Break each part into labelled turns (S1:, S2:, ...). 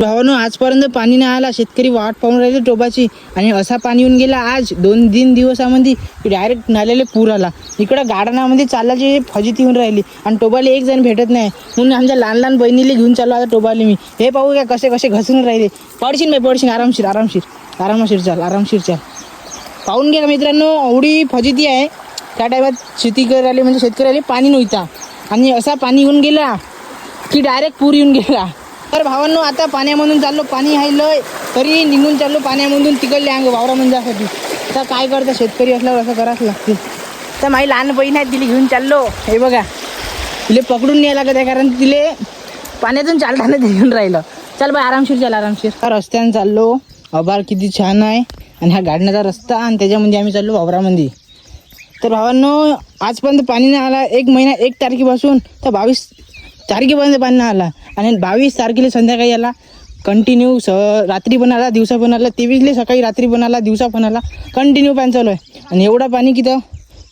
S1: भावानो आजपर्यंत पाणी नाही आला, शेतकरी वाट पाहून राहिले टोबाची. आणि असा पाणी येऊन गेला आज 2-3 दिवसामध्ये की डायरेक्ट नाल्याला पूर आला. इकडं गार्डनामध्ये चालायची फजिती होऊन राहिली आणि टोबाला एक जण भेटत नाही. म्हणून आमच्या लहान लहान बहिणीला घेऊन चाललो आता टोबाले मी. हे पाहू काय कसे कसे घसरून राहिले. पडशील नाही पडशील, आरामशीर आरामशीर आरामशीर चाल आरामशीर चाल. पाहून घ्या मित्रांनो, एवढी फजिती आहे. त्या टायमात शेती करायला म्हणजे शेतकऱ्याला पाणी नव्हता आणि असा पाणी येऊन गेला की डायरेक्ट पूर येऊन गेला. तर भावांनो आता पाण्यामधून चाललो, पाणी आहे लय तरी निघून चाललो पाण्यामधून तिकडले अंग वावरामध्ये जासाठी. आता काय करतं शेतकरी असल्यावर असं करावंच लागते. तर माझी लहान बहीण आहे, तिला घेऊन चाललो. हे बघा तिला पकडून न्यायला लागत आहे कारण तिले पाण्यातून चालताना घेऊन राहिलं. चल बाय आरामशीर चाल आरामशीर. रस्त्याने चाललो, आभार किती छान आहे आणि हा गाडण्याचा रस्ता आणि त्याच्यामध्ये आम्ही चाललो वावरामध्ये. तर भावांनो आजपर्यंत पाणी नाही आला. 1 महिना 1 तारखेपासून तर 22 तारखेपर्यंत पाणी नाही आला आणि 22 तारखेला संध्याकाळी आला. कंटिन्यू रात्री पण आला, दिवसा पण आला. 23 सकाळी रात्री पण आला, दिवसा पण आला. कंटिन्यू पाणी चालू आहे आणि एवढा पाणी की तर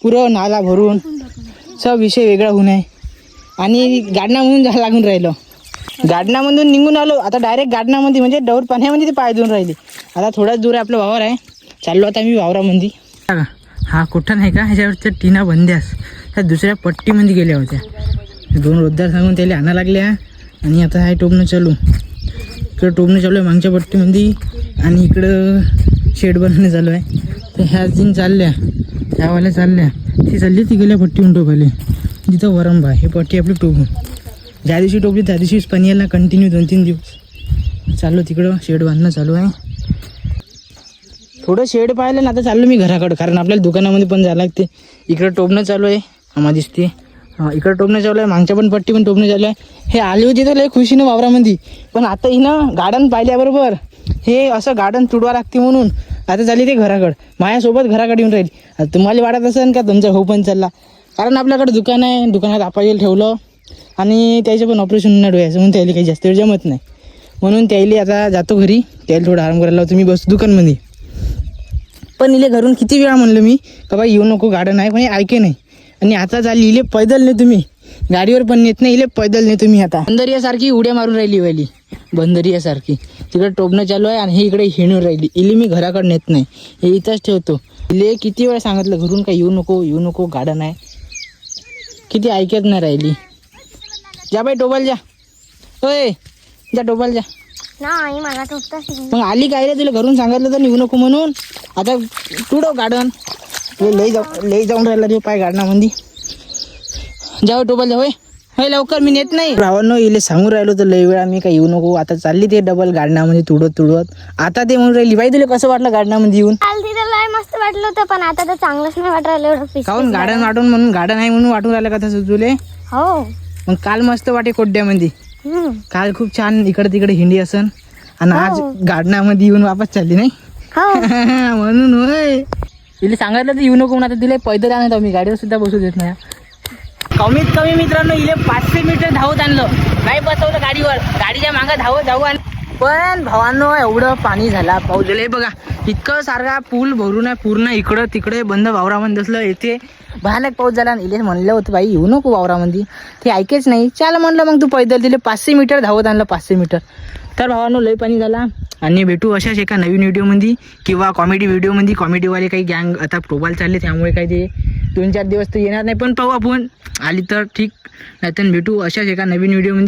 S1: पुरं नाला भरून सब विषय वेगळा होऊन आहे. आणि गाडण्यामधून जा लागून राहिलं. गाडण्यामधून निघून आलो आता डायरेक्ट गाडण्यामध्ये म्हणजे डवर पाण्यामध्ये ते पाय देऊन राहिले. आता थोडाच दूर आहे आपलं वावर आहे. चाललो आता मी वावरामध्ये. हा कुठं नाही का ह्याच्यावरच्या टीना बंद्यास ह्या दुसऱ्या पट्टीमध्ये गेल्या होत्या. 2 रोजदार सांगून त्याला आणा लागल्या आणि आता आहे टोपणं चालू. इकडं टोपणं चालू आहे मागच्या पट्टीमध्ये आणि इकडं शेड बनवणं चालू आहे. तर ह्या दिन चालल्या, ह्यावाल्या चालल्या, ती चालली ती गेल्या पट्टीहून टोपायला जिथं वरंबा आहे. हे पट्टी आपली टोपून ज्या दिवशी टोपली त्या दिवशीच पाणी यायला कंटिन्यू 2-3 दिवस चाललो. तिकडं शेड बांधणं चालू आहे. थोडं शेड पाहिलं ना आता चाललो मी घराकडं कारण आपल्याला दुकानामध्ये पण जायला लागते. इकडं टोपणं चालू आहे आम्हाला दिसते. इकडं टोपणं चालू आहे, मागच्या पण पट्टी पण टोपणं चालू आहे. हे आली होती तर लय खुशीनं वावरामध्ये, पण आता हिनं गार्डन पाहिल्याबरोबर हे असं गार्डन तुडवा लागते म्हणून आता झाली ते घराकडं. माझ्यासोबत घराकडे येऊन राहील. आता तुम्हाला वाटत असेल का तुमचा हो पण चालला कारण आपल्याकडे दुकान आहे, दुकानात आपायला ठेवलं आणि त्याचं पण ऑपरेशन नाही डोळ्याचं म्हणून त्याला काही जास्त वेळ जमत नाही. म्हणून त्याला आता जातो घरी, त्याला थोडं आराम करायला लावतो मी बस दुकानमध्ये. पण इले घरून किती वेळा म्हणलं मी का बाई येऊ नको गार्डन आहे, पण ऐके नाही. आणि आता झाली इले पैदल नाही तुम्ही, गाडीवर पण नेत नाही इले पैदल नाही तुम्ही. आता बंदरियासारखी उड्या मारून राहिली वाली बंदरियासारखी. तिकडे टोपणं चालू आहे आणि हे इकडे हिणून राहिली. इले मी घराकडे नेत नाही, हे इथंच ठेवतो. इले किती वेळा सांगितलं घरून काय येऊ नको गार्डन आहे, किती ऐकत नाही राहिली. जा बाई टोपाल जा, होय जा टोपाल जा.
S2: नाही मला टोपता
S1: मग आली काय रे, तुला घरून सांगितलं तर निघू नको म्हणून. आता तुडव गार्डन लई जाऊन राहिला रे पाय गार्डनामध्ये. जाऊ टोपाल जा, होय होय लवकर मी नेत नाही. भावांनो इले सांगून राहिलो तर लई वेळा मी काय येऊ नको. आता चालली ते डबल गार्डनामध्ये तुडवत. आता ते म्हणून राहिली बाई तुला कसं वाटलं गार्डनामध्ये येऊन.
S2: मस्त वाटलं होतं पण आता तर चांगलंच नाही वाटत राहिलं एवढं.
S1: काहून गार्डन वाटून म्हणून गार्डन आहे म्हणून वाटून राहिलं का तसं तुले.
S2: हो
S1: मग काल मस्त वाटे कोड्यामध्ये, काल खूप छान इकडे तिकडे हिंडी असन आणि आज गार्डनामध्ये येऊन वापस चालली नाही म्हणून होय. तिला सांगितलं तर येऊ नको म्हणून आता तिला पैदल आणत आम्ही, गाडीवर सुद्धा बसू देत नाही. कमीत कमी मित्रांनो इले 500 मीटर धावत आणलं, नाही बसवलं गाडीवर, गाडीच्या मागं धावत आण. पण भावांनो एवढं पाणी झाला पाऊस झाले बघा, इतकं सारखा पूल भरून आहे पूर्ण. इकडं तिकडे बंद वावरामध्ये असलं, येते भयानक पाऊस झाला. आणि इले म्हणलं होतं बाई येऊ नको वावरामध्ये, ते ऐकेच नाही. चाल म्हणलं मग तू पैदल. दिले 500 मीटर धावत आणलं, 500 मीटर. तर भावांनो लय पाणी झाला. आणि भेटू अशाच एका नवीन व्हिडिओमध्ये किंवा कॉमेडी व्हिडिओमध्ये. कॉमेडीवाले काही गँग आता प्रोबाल चालले त्यामुळे काही ते 2-4 दिवस तर येणार नाही, पण पाहू आपण आली तर ठीक, नाहीतर भेटू अशाच एका नवीन व्हिडिओमध्ये.